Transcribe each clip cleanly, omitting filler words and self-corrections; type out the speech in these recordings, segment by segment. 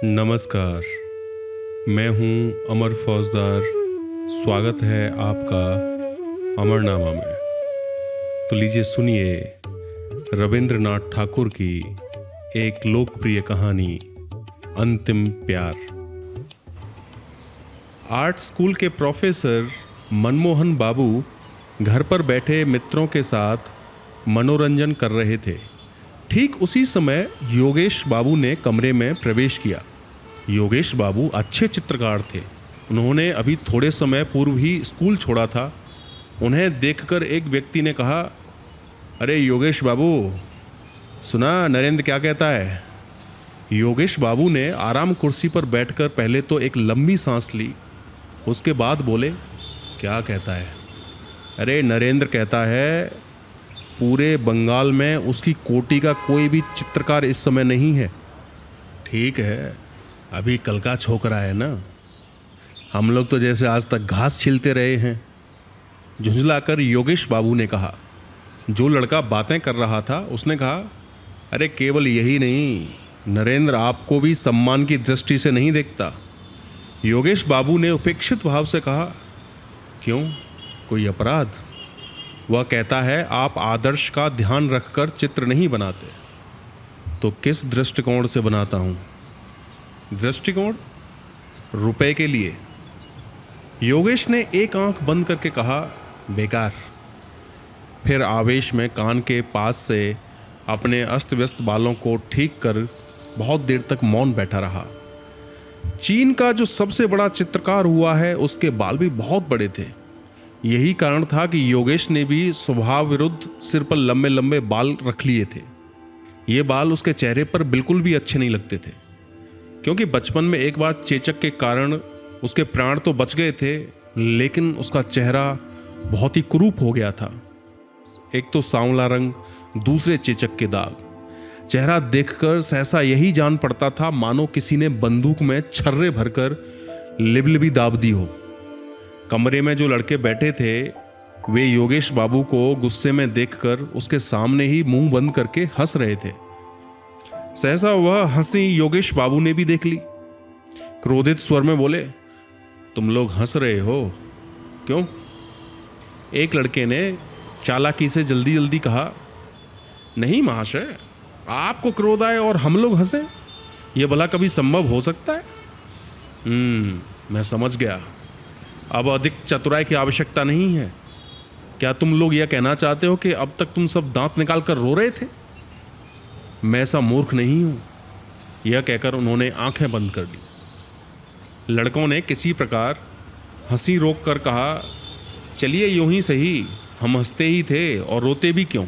नमस्कार, मैं हूं अमर फौजदार। स्वागत है आपका अमरनामा में। तो लीजिए सुनिए रविंद्रनाथ ठाकुर की एक लोकप्रिय कहानी, अंतिम प्यार। आर्ट स्कूल के प्रोफेसर मनमोहन बाबू घर पर बैठे मित्रों के साथ मनोरंजन कर रहे थे। ठीक उसी समय योगेश बाबू ने कमरे में प्रवेश किया। योगेश बाबू अच्छे चित्रकार थे। उन्होंने अभी थोड़े समय पूर्व ही स्कूल छोड़ा था। उन्हें देखकर एक व्यक्ति ने कहा, अरे योगेश बाबू, सुना नरेंद्र क्या कहता है? योगेश बाबू ने आराम कुर्सी पर बैठकर पहले तो एक लंबी सांस ली, उसके बाद बोले, क्या कहता है? अरे नरेंद्र कहता है पूरे बंगाल में उसकी कोटि का कोई भी चित्रकार इस समय नहीं है। ठीक है, अभी कल का छोकरा है ना, हम लोग तो जैसे आज तक घास छीलते रहे हैं। झुंझलाकर योगेश बाबू ने कहा। जो लड़का बातें कर रहा था उसने कहा, अरे केवल यही नहीं, नरेंद्र आपको भी सम्मान की दृष्टि से नहीं देखता। योगेश बाबू ने उपेक्षित भाव से कहा, क्यों, कोई अपराध? वह कहता है आप आदर्श का ध्यान रखकर चित्र नहीं बनाते। तो किस दृष्टिकोण से बनाता हूँ? दृष्टिकोण? रुपए के लिए। योगेश ने एक आंख बंद करके कहा, बेकार। फिर आवेश में कान के पास से अपने अस्त व्यस्त बालों को ठीक कर बहुत देर तक मौन बैठा रहा। चीन का जो सबसे बड़ा चित्रकार हुआ है उसके बाल भी बहुत बड़े थे। यही कारण था कि योगेश ने भी स्वभाव विरुद्ध सिर पर लंबे लंबे बाल रख लिए थे। ये बाल उसके चेहरे पर बिल्कुल भी अच्छे नहीं लगते थे, क्योंकि बचपन में एक बार चेचक के कारण उसके प्राण तो बच गए थे, लेकिन उसका चेहरा बहुत ही कुरूप हो गया था। एक तो सांवला रंग, दूसरे चेचक के दाग। चेहरा देखकर सहसा यही जान पड़ता था मानो किसी ने बंदूक में छर्रे भरकर लिबलिबी दाब दी हो। कमरे में जो लड़के बैठे थे वे योगेश बाबू को गुस्से में देखकर उसके सामने ही मुंह बंद करके हंस रहे थे। सहसा वह हंसी योगेश बाबू ने भी देख ली। क्रोधित स्वर में बोले, तुम लोग हंस रहे हो क्यों? एक लड़के ने चालाकी से जल्दी जल्दी कहा, नहीं महाशय, आपको क्रोध आए और हम लोग हंसे, यह भला कभी संभव हो सकता है? मैं समझ गया। अब अधिक चतुराई की आवश्यकता नहीं है। क्या तुम लोग यह कहना चाहते हो कि अब तक तुम सब दांत निकाल कर रो रहे थे? मैं ऐसा मूर्ख नहीं हूं। यह कहकर उन्होंने आंखें बंद कर ली। लड़कों ने किसी प्रकार हंसी रोक कर कहा, चलिए यूं ही सही, हम हंसते ही थे और रोते भी क्यों?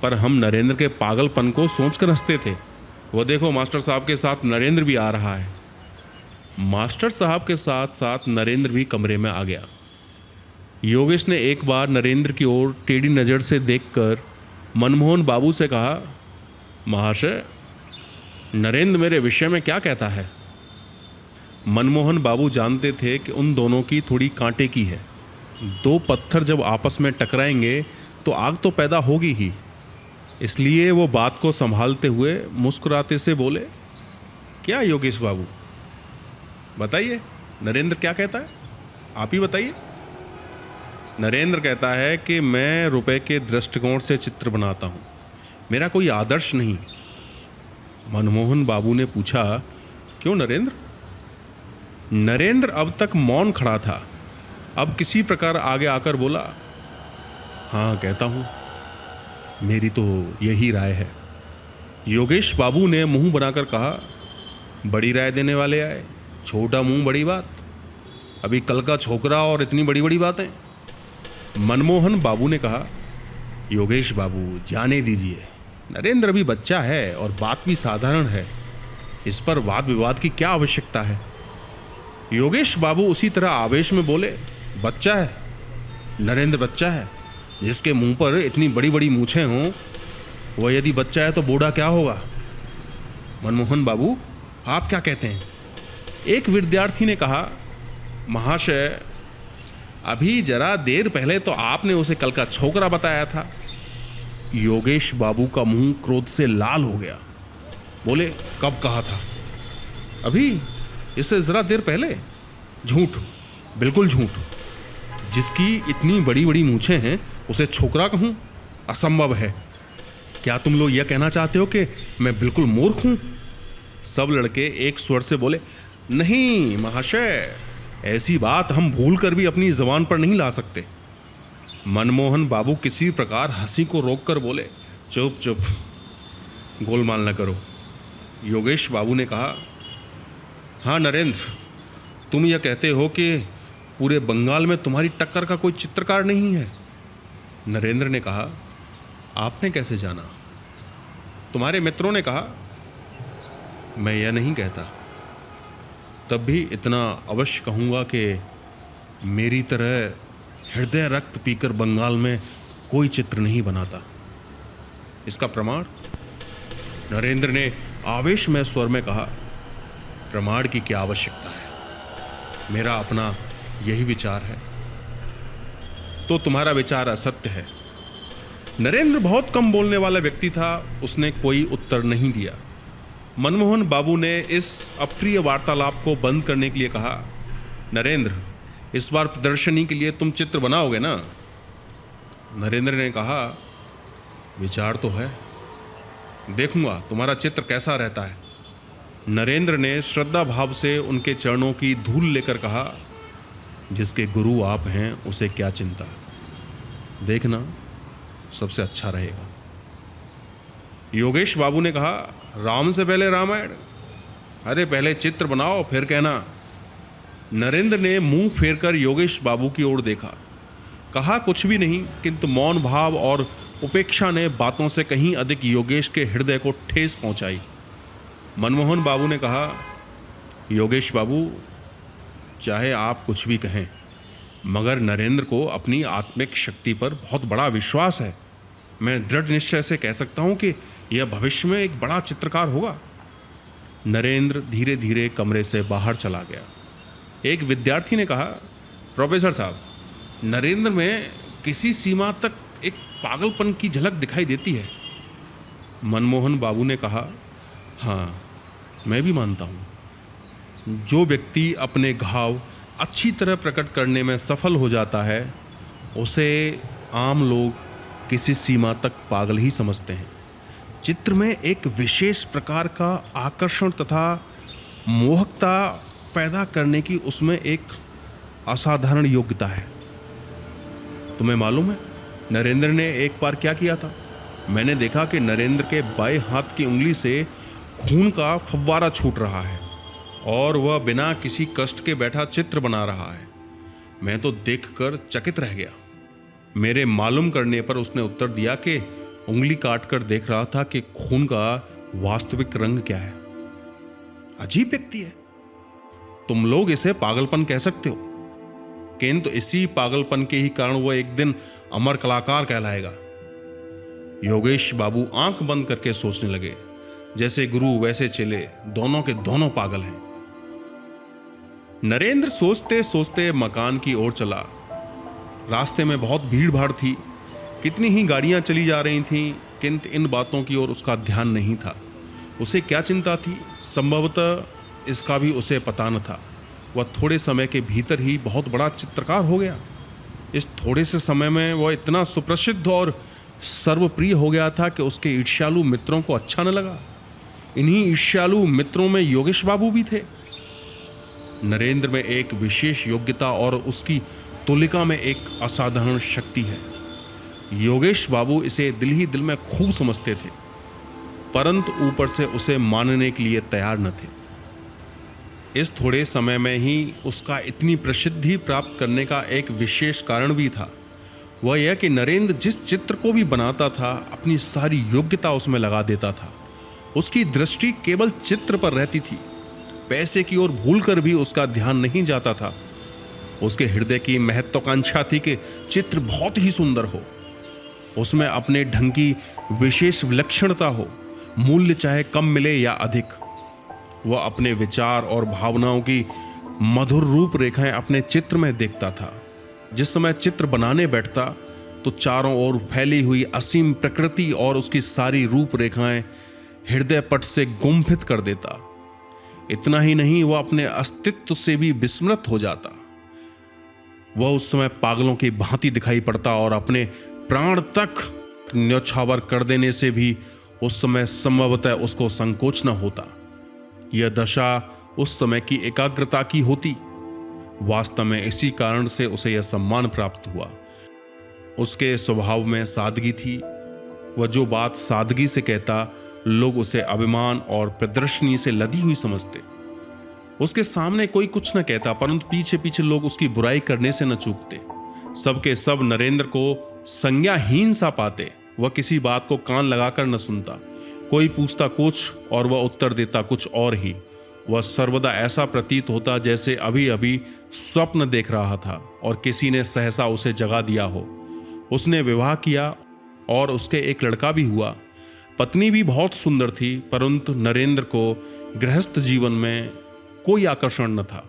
पर हम नरेंद्र के पागलपन को सोचकर हंसते थे। वो देखो मास्टर साहब के साथ नरेंद्र भी आ रहा है। मास्टर साहब के साथ साथ नरेंद्र भी कमरे में आ गया। योगेश ने एक बार नरेंद्र की ओर टेढ़ी नज़र से देखकर मनमोहन बाबू से कहा, महाशय, नरेंद्र मेरे विषय में क्या कहता है? मनमोहन बाबू जानते थे कि उन दोनों की थोड़ी कांटे की है। दो पत्थर जब आपस में टकराएंगे तो आग तो पैदा होगी ही। इसलिए वो बात को संभालते हुए मुस्कुराते से बोले, क्या योगेश बाबू, बताइए नरेंद्र क्या कहता है, आप ही बताइए। नरेंद्र कहता है कि मैं रुपए के दृष्टिकोण से चित्र बनाता हूँ, मेरा कोई आदर्श नहीं। मनमोहन बाबू ने पूछा, क्यों नरेंद्र? नरेंद्र अब तक मौन खड़ा था, अब किसी प्रकार आगे आकर बोला, हाँ कहता हूँ, मेरी तो यही राय है। योगेश बाबू ने मुंह बनाकर कहा, बड़ी राय देने वाले आए, छोटा मुंह बड़ी बात, अभी कल का छोकरा और इतनी बड़ी बड़ी बातें। मनमोहन बाबू ने कहा, योगेश बाबू जाने दीजिए, नरेंद्र अभी बच्चा है और बात भी साधारण है, इस पर वाद विवाद की क्या आवश्यकता है? योगेश बाबू उसी तरह आवेश में बोले, बच्चा है, नरेंद्र बच्चा है, जिसके मुंह पर इतनी बड़ी बड़ी मूछें हों, वह यदि बच्चा है तो बूढ़ा क्या होगा? मनमोहन बाबू आप क्या कहते हैं? एक विद्यार्थी ने कहा, महाशय, अभी जरा देर पहले तो आपने उसे कल का छोकरा बताया था। योगेश बाबू का मुंह क्रोध से लाल हो गया। बोले, कब कहा था? अभी, इससे ज़रा देर पहले? झूठ, बिल्कुल झूठ। जिसकी इतनी बड़ी बड़ी मूछें हैं उसे छोकरा कहूँ? असंभव है। क्या तुम लोग यह कहना चाहते हो कि मैं बिल्कुल मूर्ख हूँ? सब लड़के एक स्वर से बोले, नहीं महाशय, ऐसी बात हम भूल कर भी अपनी जबान पर नहीं ला सकते। मनमोहन बाबू किसी प्रकार हंसी को रोककर बोले, चुप चुप, गोलमाल न करो। योगेश बाबू ने कहा, हाँ नरेंद्र, तुम यह कहते हो कि पूरे बंगाल में तुम्हारी टक्कर का कोई चित्रकार नहीं है? नरेंद्र ने कहा, आपने कैसे जाना? तुम्हारे मित्रों ने कहा। मैं यह नहीं कहता, तब भी इतना अवश्य कहूँगा कि मेरी तरह हृदय रक्त पीकर बंगाल में कोई चित्र नहीं बनाता। इसका प्रमाण? नरेंद्र ने आवेशमय स्वर में कहा, प्रमाण की क्या आवश्यकता है, मेरा अपना यही विचार है। तो तुम्हारा विचार असत्य है। नरेंद्र बहुत कम बोलने वाला व्यक्ति था, उसने कोई उत्तर नहीं दिया। मनमोहन बाबू ने इस अप्रिय वार्तालाप को बंद करने के लिए कहा, नरेंद्र, इस बार प्रदर्शनी के लिए तुम चित्र बनाओगे ना? नरेंद्र ने कहा, विचार तो है, देखूंगा तुम्हारा चित्र कैसा रहता है। नरेंद्र ने श्रद्धा भाव से उनके चरणों की धूल लेकर कहा, जिसके गुरु आप हैं उसे क्या चिंता, देखना सबसे अच्छा रहेगा। योगेश बाबू ने कहा, राम से पहले रामायण? अरे पहले चित्र बनाओ फिर कहना। नरेंद्र ने मुंह फेरकर योगेश बाबू की ओर देखा, कहा कुछ भी नहीं, किंतु मौन भाव और उपेक्षा ने बातों से कहीं अधिक योगेश के हृदय को ठेस पहुंचाई। मनमोहन बाबू ने कहा, योगेश बाबू, चाहे आप कुछ भी कहें, मगर नरेंद्र को अपनी आत्मिक शक्ति पर बहुत बड़ा विश्वास है। मैं दृढ़ निश्चय से कह सकता हूं कि यह भविष्य में एक बड़ा चित्रकार होगा। नरेंद्र धीरे धीरे कमरे से बाहर चला गया। एक विद्यार्थी ने कहा, प्रोफेसर साहब, नरेंद्र में किसी सीमा तक एक पागलपन की झलक दिखाई देती है। मनमोहन बाबू ने कहा, हाँ, मैं भी मानता हूँ। जो व्यक्ति अपने घाव अच्छी तरह प्रकट करने में सफल हो जाता है, उसे आम लोग किसी सीमा तक पागल ही समझते हैं। चित्र में एक विशेष प्रकार का आकर्षण तथा मोहकता पैदा करने की उसमें एक असाधारण योग्यता है। तुम्हें मालूम है नरेंद्र ने एक बार क्या किया था? मैंने देखा कि नरेंद्र के बाएं हाथ की उंगली से खून का फव्वारा छूट रहा है और वह बिना किसी कष्ट के बैठा चित्र बना रहा है। मैं तो देखकर चकित रह गया। मेरे मालूम करने पर उसने उत्तर दिया कि उंगली काटकर देख रहा था कि खून का वास्तविक रंग क्या है। अजीब व्यक्ति है। तुम लोग इसे पागलपन कह सकते हो, किंतु इसी पागलपन के ही कारण वह एक दिन अमर कलाकार कहलाएगा। योगेश बाबू आंख बंद करके सोचने लगे। जैसे गुरु वैसे चेले, दोनों के दोनों पागल हैं। नरेंद्र सोचते सोचते मकान की ओर चला। रास्ते में बहुत भीड़ भाड़ थी, कितनी ही गाड़ियां चली जा रही थीं, किंतु इन बातों की ओर उसका ध्यान नहीं था। उसे क्या चिंता थी? संभवतः इसका भी उसे पता न था। वह थोड़े समय के भीतर ही बहुत बड़ा चित्रकार हो गया। इस थोड़े से समय में वह इतना सुप्रसिद्ध और सर्वप्रिय हो गया था कि उसके ईर्ष्यालु मित्रों को अच्छा न लगा। इन्हीं ईर्ष्यालु मित्रों में योगेश बाबू भी थे। नरेंद्र में एक विशेष योग्यता और उसकी तुलिका में एक असाधारण शक्ति है। योगेश बाबू इसे दिल ही दिल में खूब समझते थे, परंतु ऊपर से उसे मानने के लिए तैयार न थे। इस थोड़े समय में ही उसका इतनी प्रसिद्धि प्राप्त करने का एक विशेष कारण भी था। वह यह कि नरेंद्र जिस चित्र को भी बनाता था, अपनी सारी योग्यता उसमें लगा देता था। उसकी दृष्टि केवल चित्र पर रहती थी। पैसे की ओर भूलकर भी उसका ध्यान नहीं जाता था। उसके हृदय की महत्वाकांक्षा थी कि चित्र बहुत ही सुंदर हो, उसमें अपने ढंग की विशेष विलक्षणता हो, मूल्य चाहे कम मिले या अधिक। वह अपने विचार और भावनाओं की मधुर रूपरेखाएं अपने चित्र में देखता था। जिस समय चित्र बनाने बैठता तो चारों ओर फैली हुई असीम प्रकृति और उसकी सारी रूपरेखाएं हृदय पट से गुम्फित कर देता। इतना ही नहीं, वह अपने अस्तित्व से भी विस्मृत हो जाता। वह उस समय पागलों की भांति दिखाई पड़ता और अपने प्राण तक न्यौछावर कर देने से भी उस समय संभवतः उसको संकोच न होता। यह दशा उस समय की एकाग्रता की होती। वास्तव में इसी कारण से उसे यह सम्मान प्राप्त हुआ। उसके स्वभाव में सादगी थी। वह जो बात सादगी से कहता, लोग उसे अभिमान और प्रदर्शनी से लदी हुई समझते। उसके सामने कोई कुछ न कहता, परंतु पीछे पीछे लोग उसकी बुराई करने से न चूकते। सबके सब नरेंद्र को संज्ञाहीन सा पाते। वह किसी बात को कान लगाकर न सुनता। कोई पूछता कुछ और वह उत्तर देता कुछ और ही। वह सर्वदा ऐसा प्रतीत होता जैसे अभी अभी स्वप्न देख रहा था और किसी ने सहसा उसे जगा दिया हो। उसने विवाह किया और उसके एक लड़का भी हुआ। पत्नी भी बहुत सुंदर थी, परंतु नरेंद्र को गृहस्थ जीवन में कोई आकर्षण न था।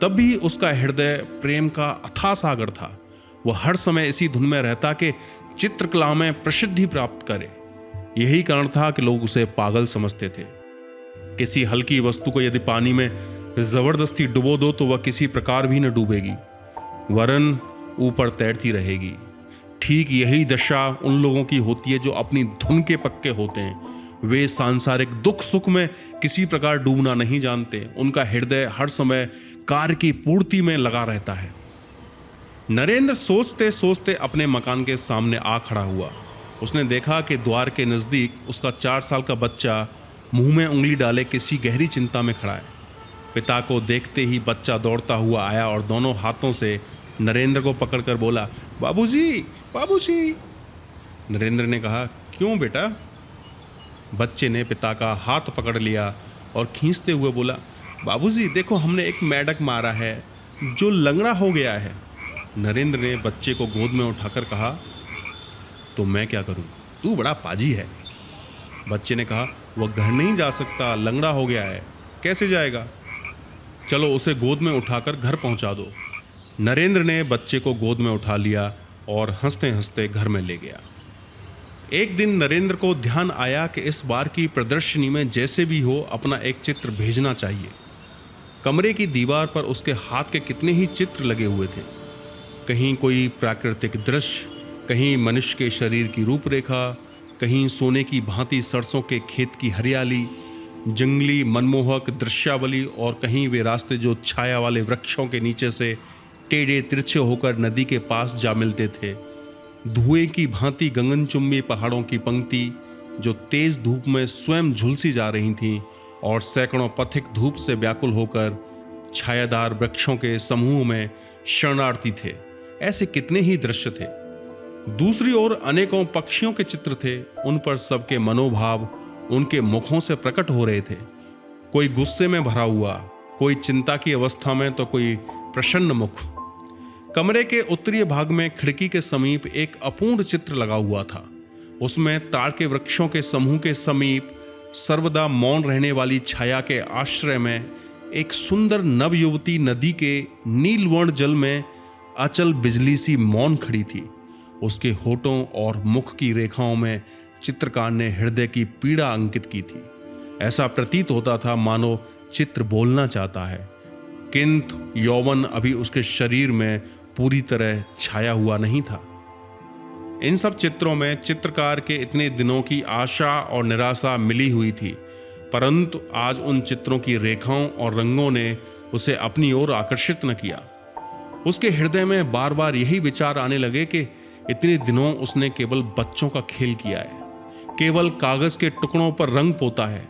तब भी उसका हृदय प्रेम का अथाह सागर था। वह हर समय इसी धुन में रहता कि चित्रकला में प्रसिद्धि प्राप्त करे। यही कारण था कि लोग उसे पागल समझते थे। किसी हल्की वस्तु को यदि पानी में जबरदस्ती डुबो दो तो वह किसी प्रकार भी न डूबेगी, वरन ऊपर तैरती रहेगी। ठीक यही दशा उन लोगों की होती है जो अपनी धुन के पक्के होते हैं। वे सांसारिक दुख सुख में किसी प्रकार डूबना नहीं जानते। उनका हृदय हर समय कार्य की पूर्ति में लगा रहता है। नरेंद्र सोचते सोचते अपने मकान के सामने आ खड़ा हुआ। उसने देखा कि द्वार के नज़दीक उसका 4 साल का बच्चा मुंह में उंगली डाले किसी गहरी चिंता में खड़ा है। पिता को देखते ही बच्चा दौड़ता हुआ आया और दोनों हाथों से नरेंद्र को पकड़कर बोला, बाबूजी, बाबूजी। नरेंद्र ने कहा, क्यों बेटा? बच्चे ने पिता का हाथ पकड़ लिया और खींचते हुए बोला, बाबूजी देखो, हमने एक मेंढक मारा है जो लंगड़ा हो गया है। नरेंद्र ने बच्चे को गोद में उठाकर कहा, तो मैं क्या करूं? तू बड़ा पाजी है। बच्चे ने कहा, वह घर नहीं जा सकता, लंगड़ा हो गया है, कैसे जाएगा? चलो उसे गोद में उठाकर घर पहुंचा दो। नरेंद्र ने बच्चे को गोद में उठा लिया और हंसते हंसते घर में ले गया। एक दिन नरेंद्र को ध्यान आया कि इस बार की प्रदर्शनी में जैसे भी हो अपना एक चित्र भेजना चाहिए। कमरे की दीवार पर उसके हाथ के कितने ही चित्र लगे हुए थे। कहीं कोई प्राकृतिक दृश्य, कहीं मनुष्य के शरीर की रूपरेखा, कहीं सोने की भांति सरसों के खेत की हरियाली, जंगली मनमोहक दृश्यावली, और कहीं वे रास्ते जो छाया वाले वृक्षों के नीचे से टेढ़े तिरछे होकर नदी के पास जा मिलते थे। धुएं की भांति गगनचुंबी पहाड़ों की पंक्ति जो तेज धूप में स्वयं झुलसी जा रही थीं, और सैकड़ों पथिक धूप से व्याकुल होकर छायादार वृक्षों के समूह में शरणार्थी थे। ऐसे कितने ही दृश्य थे। दूसरी ओर अनेकों पक्षियों के चित्र थे। उन पर सबके मनोभाव उनके मुखों से प्रकट हो रहे थे। कोई गुस्से में भरा हुआ, कोई चिंता की अवस्था में, तो कोई प्रसन्न मुख। कमरे के उत्तरीय भाग में खिड़की के समीप एक अपूर्ण चित्र लगा हुआ था। उसमें ताड़ के वृक्षों के समूह के समीप सर्वदा मौन रहने वाली छाया के आश्रय में एक सुंदर नवयुवती नदी के नीलवर्ण जल में अचल बिजली सी मौन खड़ी थी। उसके होठों और मुख की रेखाओं में चित्रकार ने हृदय की पीड़ा अंकित की थी। ऐसा प्रतीत होता था मानो चित्र बोलना चाहता है, किंतु यौवन अभी उसके शरीर में पूरी तरह छाया हुआ नहीं था। इन सब चित्रों में चित्रकार के इतने दिनों की आशा और निराशा मिली हुई थी, परंतु आज उन चित्रों की रेखाओं और रंगों ने उसे अपनी ओर आकर्षित न किया। उसके हृदय में बार बार यही विचार आने लगे कि इतने दिनों उसने केवल बच्चों का खेल किया है, केवल कागज के टुकड़ों पर रंग पोता है।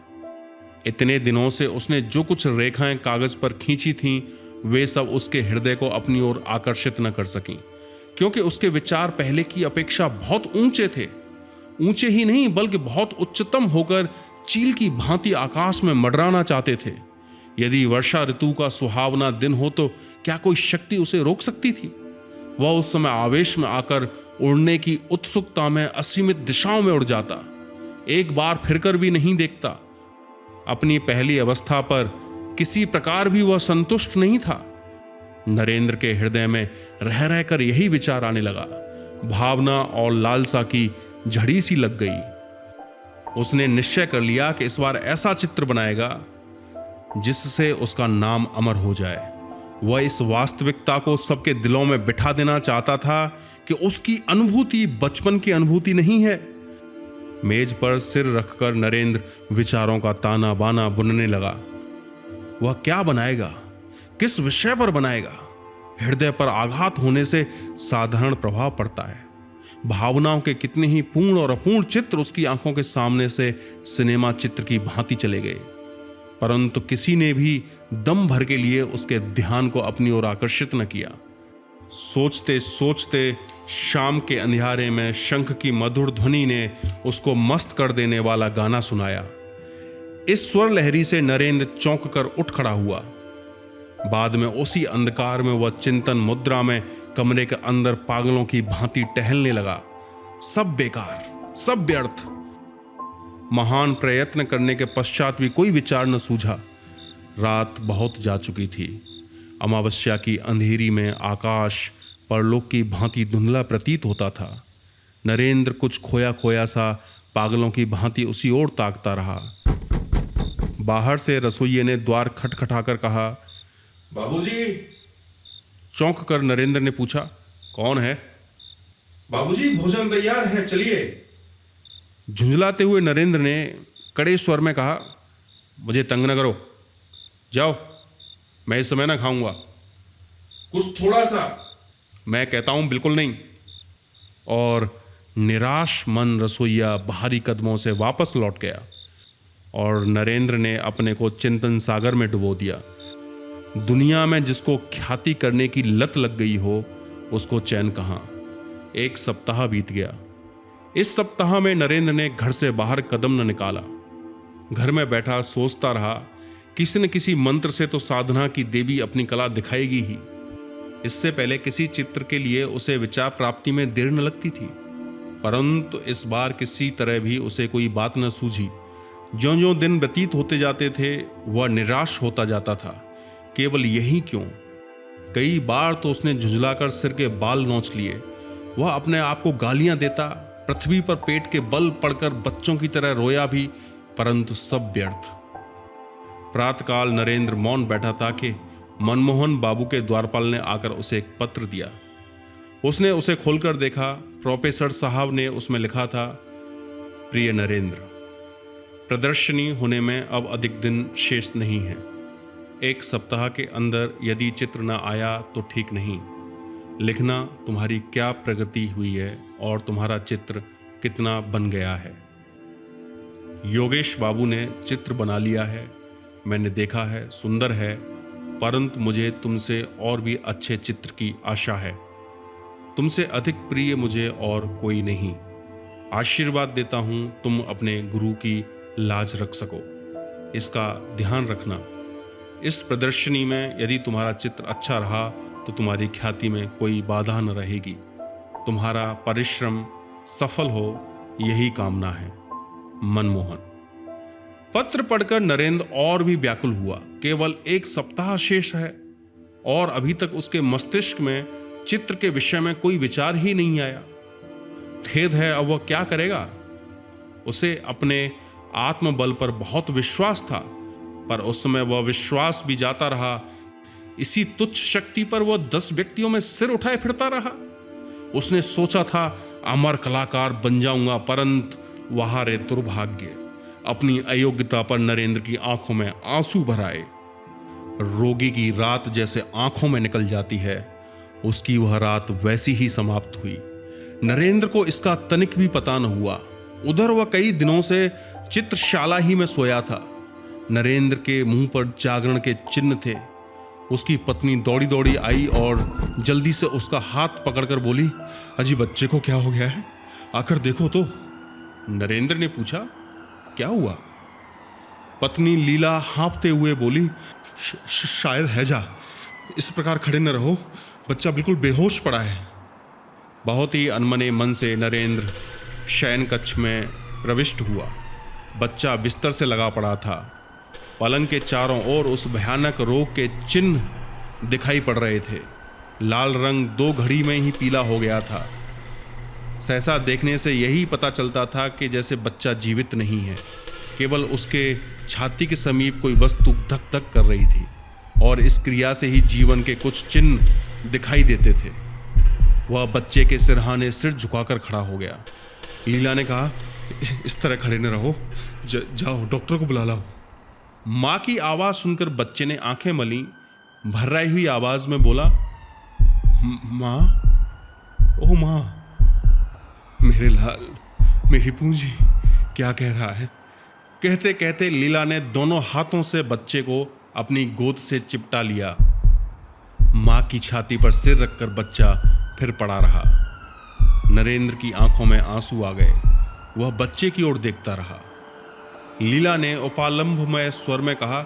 इतने दिनों से उसने जो कुछ रेखाएं कागज पर खींची थीं, वे सब उसके हृदय को अपनी ओर आकर्षित न कर सकीं, क्योंकि उसके विचार पहले की अपेक्षा बहुत ऊंचे थे। ऊंचे ही नहीं बल्कि बहुत उच्चतम होकर चील की भांति आकाश में मंडराना चाहते थे। यदि वर्षा ऋतु का सुहावना दिन हो तो क्या कोई शक्ति उसे रोक सकती थी? वह उस समय आवेश में आकर उड़ने की उत्सुकता में असीमित दिशाओं में उड़ जाता, एक बार फिरकर भी नहीं देखता। अपनी पहली अवस्था पर किसी प्रकार भी वह संतुष्ट नहीं था। नरेंद्र के हृदय में रह रहकर यही विचार आने लगा। भावना और लालसा की झड़ी सी लग गई। उसने निश्चय कर लिया कि इस बार ऐसा चित्र बनाएगा जिससे उसका नाम अमर हो जाए। वह इस वास्तविकता को सबके दिलों में बिठा देना चाहता था कि उसकी अनुभूति बचपन की अनुभूति नहीं है। मेज पर सिर रखकर नरेंद्र विचारों का ताना बाना बुनने लगा। वह क्या बनाएगा, किस विषय पर बनाएगा? हृदय पर आघात होने से साधारण प्रभाव पड़ता है। भावनाओं के कितने ही पूर्ण और अपूर्ण चित्र उसकी आंखों के सामने से सिनेमा चित्र की भांति चले गए, परंतु किसी ने भी दम भर के लिए उसके ध्यान को अपनी ओर आकर्षित न किया। सोचते सोचते शाम के अंधियारे में शंख की मधुर ध्वनि ने उसको मस्त कर देने वाला गाना सुनाया। इस स्वर लहरी से नरेंद्र चौंक कर उठ खड़ा हुआ। बाद में उसी अंधकार में वह चिंतन मुद्रा में कमरे के अंदर पागलों की भांति टहलने लगा। सब बेकार, सब व्यर्थ। महान प्रयत्न करने के पश्चात भी कोई विचार न सूझा। रात बहुत जा चुकी थी। अमावस्या की अंधेरी में आकाश परलोक की भांति धुंधला प्रतीत होता था। नरेंद्र कुछ खोया खोया सा पागलों की भांति उसी ओर ताकता रहा। बाहर से रसोइये ने द्वार खटखटाकर कहा, बाबूजी। चौंक कर नरेंद्र ने पूछा, कौन है? बाबूजी, भोजन तैयार है, चलिए। झुंझलाते हुए नरेंद्र ने कड़े स्वर में कहा, मुझे तंग न करो, जाओ, मैं इस समय ना खाऊंगा। कुछ थोड़ा सा। मैं कहता हूं बिल्कुल नहीं। और निराश मन रसोइया भारी कदमों से वापस लौट गया और नरेंद्र ने अपने को चिंतन सागर में डुबो दिया। दुनिया में जिसको ख्याति करने की लत लग गई हो, उसको चैन कहां। एक सप्ताह बीत गया। इस सप्ताह में नरेंद्र ने घर से बाहर कदम न निकाला। घर में बैठा सोचता रहा, किसी न किसी मंत्र से तो साधना की देवी अपनी कला दिखाएगी ही। इससे पहले किसी चित्र के लिए उसे विचार प्राप्ति में देर न लगती थी, परंतु इस बार किसी तरह भी उसे कोई बात न सूझी। ज्यों-ज्यों दिन व्यतीत होते जाते थे, वह निराश होता जाता था। केवल यही क्यों, कई बार तो उसने झुंझलाकर सिर के बाल नोच लिए। वह अपने आप को गालियां देता, पृथ्वी पर पेट के बल पड़कर बच्चों की तरह रोया भी, परंतु सब व्यर्थ। प्रातःकाल नरेंद्र मौन बैठा था कि मनमोहन बाबू के द्वारपाल ने आकर उसे एक पत्र दिया। उसने उसे खोलकर देखा। प्रोफेसर साहब ने उसमें लिखा था, प्रिय नरेंद्र, प्रदर्शनी होने में अब अधिक दिन शेष नहीं है। एक सप्ताह के अंदर यदि चित्र न आया तो ठीक नहीं। लिखना तुम्हारी क्या प्रगति हुई है और तुम्हारा चित्र कितना बन गया है। योगेश बाबू ने चित्र बना लिया है, मैंने देखा है, सुंदर है, परंतु मुझे तुमसे और भी अच्छे चित्र की आशा है। तुमसे अधिक प्रिय मुझे और कोई नहीं। आशीर्वाद देता हूं तुम अपने गुरु की लाज रख सको। इसका ध्यान रखना। इस प्रदर्शनी में यदि तुम्हारा चित्र अच्छा रहा तो तुम्हारी ख्याति में कोई बाधा न रहेगी। तुम्हारा परिश्रम सफल हो, यही कामना है। मनमोहन। पत्र पढ़कर नरेंद्र और भी व्याकुल हुआ। केवल एक सप्ताह शेष है और अभी तक उसके मस्तिष्क में चित्र के विषय में कोई विचार ही नहीं आया। खेद है, अब वह क्या करेगा? उसे अपने आत्मबल पर बहुत विश्वास था, पर उस समय वह विश्वास भी जाता रहा। इसी तुच्छ शक्ति पर वह 10 व्यक्तियों में सिर उठाए फिरता रहा। उसने सोचा था अमर कलाकार बन जाऊंगा, परंतु वहां रे दुर्भाग्य, अपनी अयोग्यता पर नरेंद्र की आंखों में आंसू भर आए। रोगी की रात जैसे आंखों में निकल जाती है, उसकी वह रात वैसी ही समाप्त हुई। नरेंद्र को इसका तनिक भी पता न हुआ। उधर वह कई दिनों से चित्रशाला ही में सोया था। नरेंद्र के मुंह पर जागरण के चिन्ह थे। उसकी पत्नी दौड़ी दौड़ी आई और जल्दी से उसका हाथ पकड़कर बोली, अजी बच्चे को क्या हो गया है, आकर देखो तो। नरेंद्र ने पूछा, क्या हुआ? पत्नी लीला हाँफते हुए बोली, शायद हैजा। इस प्रकार खड़े न रहो, बच्चा बिल्कुल बेहोश पड़ा है। बहुत ही अनमने मन से नरेंद्र शयन कक्ष में प्रविष्ट हुआ। बच्चा बिस्तर से लगा पड़ा था। पलंग के चारों ओर उस भयानक रोग के चिन्ह दिखाई पड़ रहे थे। लाल रंग 2 घड़ी में ही पीला हो गया था। सहसा देखने से यही पता चलता था कि जैसे बच्चा जीवित नहीं है, केवल उसके छाती के समीप कोई वस्तु धक धक कर रही थी और इस क्रिया से ही जीवन के कुछ चिन्ह दिखाई देते थे। वह बच्चे के सिरहाने सिर झुकाकर खड़ा हो गया। लीला ने कहा, इस तरह खड़े न रहो, जाओ डॉक्टर को बुला लाओ। माँ की आवाज़ सुनकर बच्चे ने आंखें मली, भर्राई हुई आवाज़ में बोला, माँ, ओ माँ, मेरे लाल, मेरी पूंजी, क्या कह रहा है? कहते कहते लीला ने दोनों हाथों से बच्चे को अपनी गोद से चिपटा लिया। माँ की छाती पर सिर रखकर बच्चा फिर पड़ा रहा। नरेंद्र की आंखों में आंसू आ गए। वह बच्चे की ओर देखता रहा। लीला ने उपालंभमय स्वर में कहा,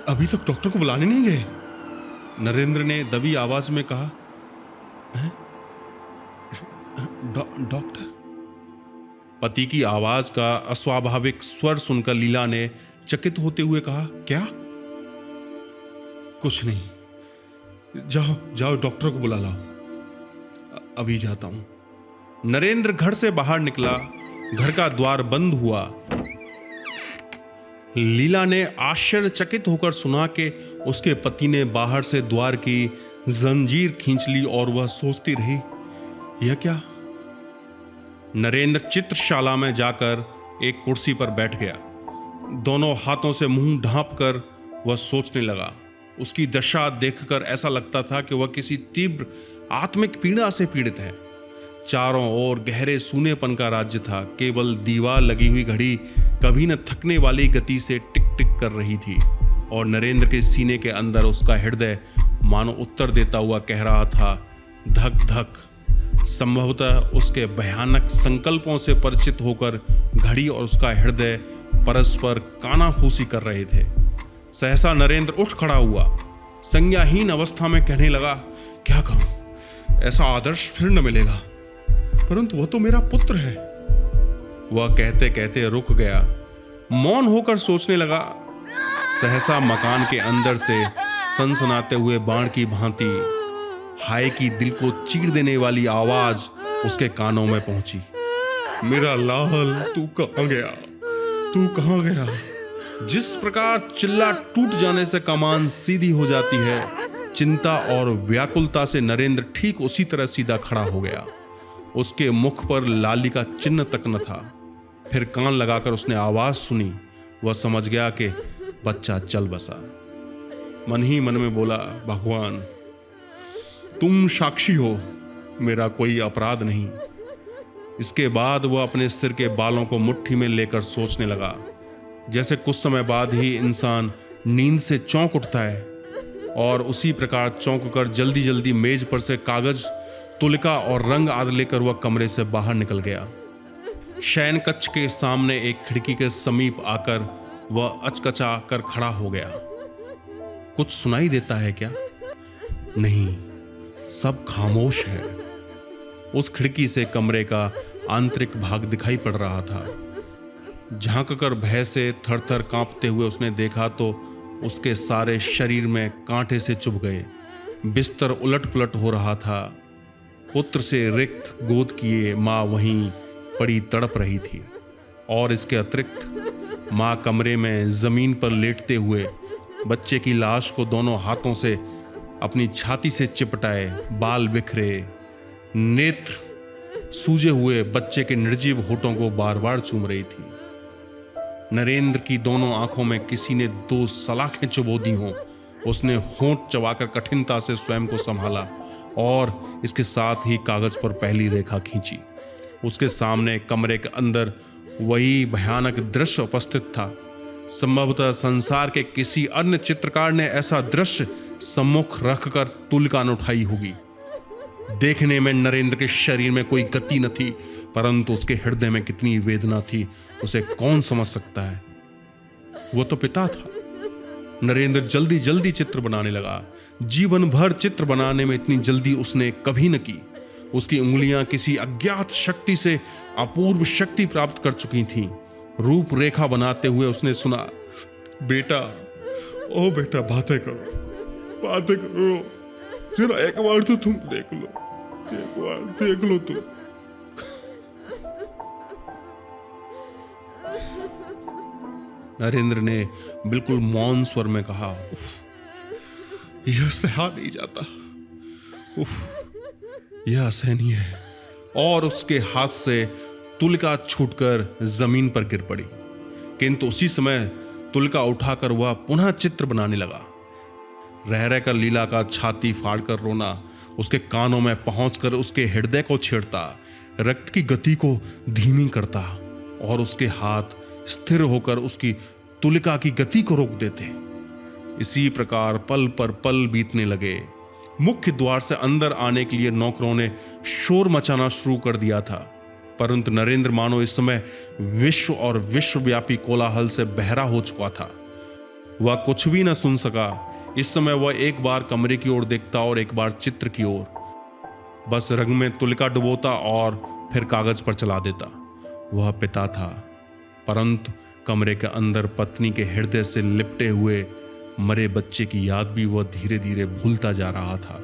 अभी तक डॉक्टर को बुलाने नहीं गए? नरेंद्र ने दबी आवाज में कहा, डॉक्टर? पति की आवाज का अस्वाभाविक स्वर सुनकर लीला ने चकित होते हुए कहा, क्या? कुछ नहीं, जाओ जाओ डॉक्टर को बुला लाओ। अभी जाता हूं। नरेंद्र घर से बाहर निकला। घर का द्वार बंद हुआ। लीला ने आश्चर्यचकित होकर सुना कि उसके पति ने बाहर से द्वार की जंजीर खींच ली और वह सोचती रही, यह क्या? नरेंद्र चित्रशाला में जाकर एक कुर्सी पर बैठ गया। दोनों हाथों से मुंह ढांपकर वह सोचने लगा। उसकी दशा देखकर ऐसा लगता था कि वह किसी तीव्र आत्मिक पीड़ा से पीड़ित है। चारों ओर गहरे सूनेपन का राज्य था। केवल दीवार लगी हुई घड़ी कभी न थकने वाली गति से टिक टिक कर रही थी और नरेंद्र के सीने के अंदर उसका हृदय मानो उत्तर देता हुआ कह रहा था, धक धक। संभवतः उसके भयानक संकल्पों से परिचित होकर घड़ी और उसका हृदय परस्पर कानाफूसी कर रहे थे। सहसा नरेंद्र उठ खड़ा हुआ। संज्ञाहीन अवस्था में कहने लगा, क्या करूं? ऐसा आदर्श फिर न मिलेगा, परंतु वह तो मेरा पुत्र है। वह कहते कहते रुक गया। मौन होकर सोचने लगा। सहसा मकान के अंदर से सनसनाते हुए बाण की भांति हाय की दिल को चीर देने वाली आवाज उसके कानों में पहुंची, मेरा लाल, तू कहां गया? तू कहां गया? जिस प्रकार चिल्ला टूट जाने से कमान सीधी हो जाती है, चिंता और व्याकुलता से नरेंद्र ठीक उसी तरह सीधा खड़ा हो गया। उसके मुख पर लाली का चिन्ह तक न था। फिर कान लगाकर उसने आवाज सुनी। वह समझ गया कि बच्चा चल बसा। मन ही मन में बोला, भगवान तुम साक्षी हो, मेरा कोई अपराध नहीं। इसके बाद वह अपने सिर के बालों को मुट्ठी में लेकर सोचने लगा। जैसे कुछ समय बाद ही इंसान नींद से चौंक उठता है और उसी प्रकार चौंक कर जल्दी जल्दी मेज पर से कागज, तुलिका और रंग आदि लेकर वह कमरे से बाहर निकल गया। शयन कक्ष के सामने एक खिड़की के समीप आकर वह अचकचा कर खड़ा हो गया। कुछ सुनाई देता है क्या? नहीं, सब खामोश है। उस खिड़की से कमरे का आंतरिक भाग दिखाई पड़ रहा था। झांक कर भय से थर-थर कांपते हुए उसने देखा तो उसके सारे शरीर में कांटे से चुभ गए। बिस्तर उलट-पुलट हो रहा था। पुत्र से रिक्त गोद किए माँ वहीं पड़ी तड़प रही थी और इसके अतिरिक्त माँ कमरे में जमीन पर लेटते हुए बच्चे की लाश को दोनों हाथों से अपनी छाती से चिपटाए, बाल बिखरे, नेत्र सूजे हुए बच्चे के निर्जीव होठों को बार बार चूम रही थी। नरेंद्र की दोनों आंखों में किसी ने 2 सलाखें चुबो दी हों। उसने होंठ चबाकर कठिनता से स्वयं को संभाला और इसके साथ ही कागज पर पहली रेखा खींची। उसके सामने कमरे के अंदर वही भयानक दृश्य उपस्थित था। संभवतः संसार के किसी अन्य चित्रकार ने ऐसा दृश्य सम्मुख रखकर तुलिका न उठाई होगी। देखने में नरेंद्र के शरीर में कोई गति न थी, परंतु उसके हृदय में कितनी वेदना थी उसे कौन समझ सकता है। वो तो पिता था। नरेंद्र जल्दी जल्दी चित्र बनाने लगा। जीवन भर चित्र बनाने में इतनी जल्दी उसने कभी न की। उसकी उंगलियां किसी अज्ञात शक्ति से अपूर्व शक्ति प्राप्त कर चुकी थीं। रूपरेखा बनाते हुए उसने सुना, बेटा, ओ बेटा, बातें करो, जरा एक बार तो तुम देख लो, एक बार देख लो तुम। नरेंद्र ने बिल्कुल मौन स्वर में कहा, उफ, यह सहा नहीं जाता, उफ, यह असहनीय है। और उसके हाथ से तुलिका छूटकर जमीन पर गिर पड़ी। किंतु उसी समय तुलिका उठाकर वह पुनः चित्र बनाने लगा। रह रहकर लीला का छाती फाड़कर रोना उसके कानों में पहुंचकर उसके हृदय को छेड़ता, रक्त की गति को धीमी करता और उसके हाथ स्थिर होकर उसकी तुलिका की गति को रोक देते। इसी प्रकार पल पर पल बीतने लगे। मुख्य द्वार से अंदर आने के लिए नौकरों ने शोर मचाना शुरू कर दिया था, परंतु नरेंद्र मानो इस समय विश्व और विश्वव्यापी कोलाहल से बहरा हो चुका था। वह कुछ भी न सुन सका। इस समय वह एक बार कमरे की ओर देखता और एक बार चित्र की ओर, बस रंग में तुलिका डुबोता और फिर कागज पर चला देता। वह पिता था, परंतु कमरे के अंदर पत्नी के हृदय से लिपटे हुए मरे बच्चे की याद भी वह धीरे धीरे भूलता जा रहा था।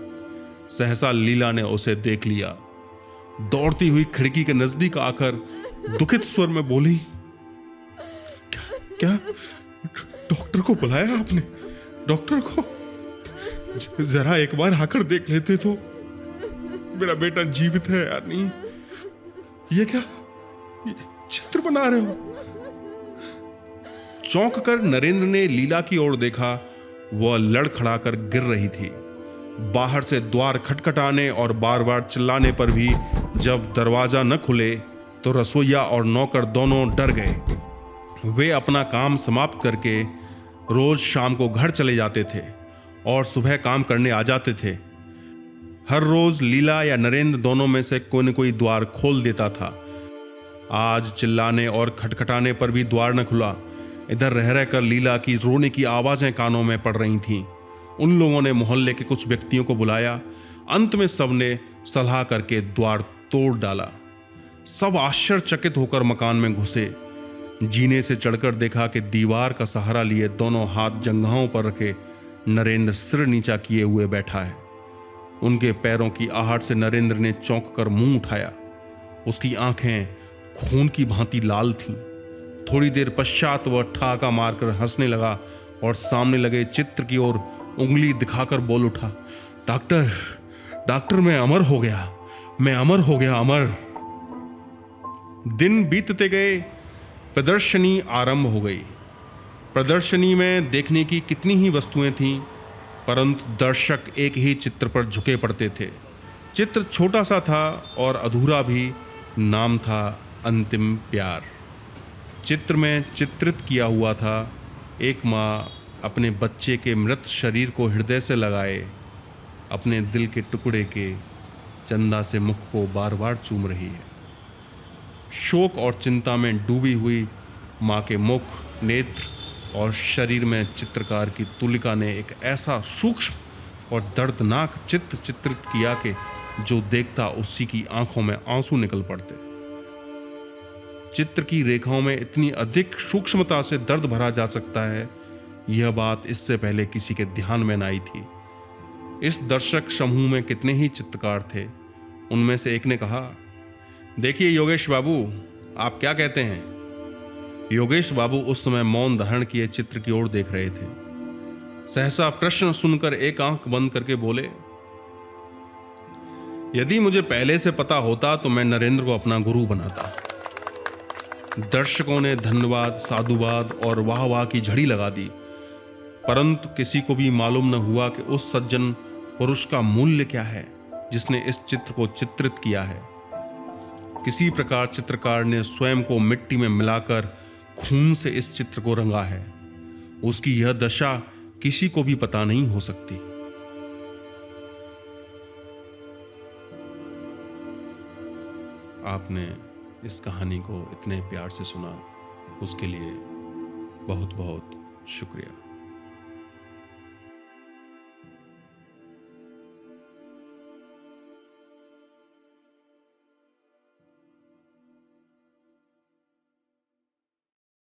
सहसा लीला ने उसे देख लिया। दौड़ती हुई खिड़की के नजदीक आकर दुखित स्वर में बोली, क्या डॉक्टर को बुलाया आपने? डॉक्टर को जरा एक बार आकर देख लेते तो। मेरा बेटा जीवित है या नहीं? ये क्या चित्र बना रहे हो? चौंक कर नरेंद्र ने लीला की ओर देखा। वह लड़खड़ाकर गिर रही थी। बाहर से द्वार खटखटाने और बार बार चिल्लाने पर भी जब दरवाजा न खुले तो रसोइया और नौकर दोनों डर गए। वे अपना काम समाप्त करके रोज शाम को घर चले जाते थे और सुबह काम करने आ जाते थे। हर रोज लीला या नरेंद्र दोनों में से कोई न कोई द्वार खोल देता था। आज चिल्लाने और खटखटाने पर भी द्वार न खुला। इधर रह रहकर लीला की रोने की आवाजें कानों में पड़ रही थीं। उन लोगों ने मोहल्ले के कुछ व्यक्तियों को बुलाया। अंत में सबने सलाह करके द्वार तोड़ डाला। सब आश्चर्यचकित होकर मकान में घुसे। जीने से चढ़कर देखा कि दीवार का सहारा लिए दोनों हाथ जंघाओं पर रखे नरेंद्र सिर नीचा किए हुए बैठा है। उनके पैरों की आहट से नरेंद्र ने चौंक कर मुंह उठाया। उसकी आंखें खून की भांति लाल थीं। थोड़ी देर पश्चात वह ठहाका मारकर हंसने लगा और सामने लगे चित्र की ओर उंगली दिखाकर बोल उठा, डॉक्टर, डॉक्टर, मैं अमर हो गया, मैं अमर हो गया, अमर। दिन बीतते गए। प्रदर्शनी आरंभ हो गई। प्रदर्शनी में देखने की कितनी ही वस्तुएं थीं, परंतु दर्शक एक ही चित्र पर झुके पड़ते थे। चित्र छोटा सा था और अधूरा भी। नाम था अंतिम प्यार। चित्र में चित्रित किया हुआ था एक माँ अपने बच्चे के मृत शरीर को हृदय से लगाए अपने दिल के टुकड़े के चंदा से मुख को बार बार चूम रही है। शोक और चिंता में डूबी हुई माँ के मुख, नेत्र और शरीर में चित्रकार की तुलिका ने एक ऐसा सूक्ष्म और दर्दनाक चित्र चित्रित किया कि जो देखता उसी की आंखों में आंसू निकल पड़ते। चित्र की रेखाओं में इतनी अधिक सूक्ष्मता से दर्द भरा जा सकता है, यह बात इससे पहले किसी के ध्यान में न आई थी। इस दर्शक समूह में कितने ही चित्रकार थे। उनमें से एक ने कहा, देखिए योगेश बाबू, आप क्या कहते हैं? योगेश बाबू उस समय मौन धारण किए चित्र की ओर देख रहे थे। सहसा प्रश्न सुनकर एक आंख बंद करके बोले, यदि मुझे पहले से पता होता तो मैं नरेंद्र को अपना गुरु बनाता। दर्शकों ने धन्यवाद, साधुवाद और वाह वाह की झड़ी लगा दी, परंतु किसी को भी मालूम न हुआ कि उस सज्जन पुरुष का मूल्य क्या है जिसने इस चित्र को चित्रित किया है। किसी प्रकार चित्रकार ने स्वयं को मिट्टी में मिलाकर खून से इस चित्र को रंगा है। उसकी यह दशा किसी को भी पता नहीं हो सकती। आपने इस कहानी को इतने प्यार से सुना, उसके लिए बहुत बहुत शुक्रिया।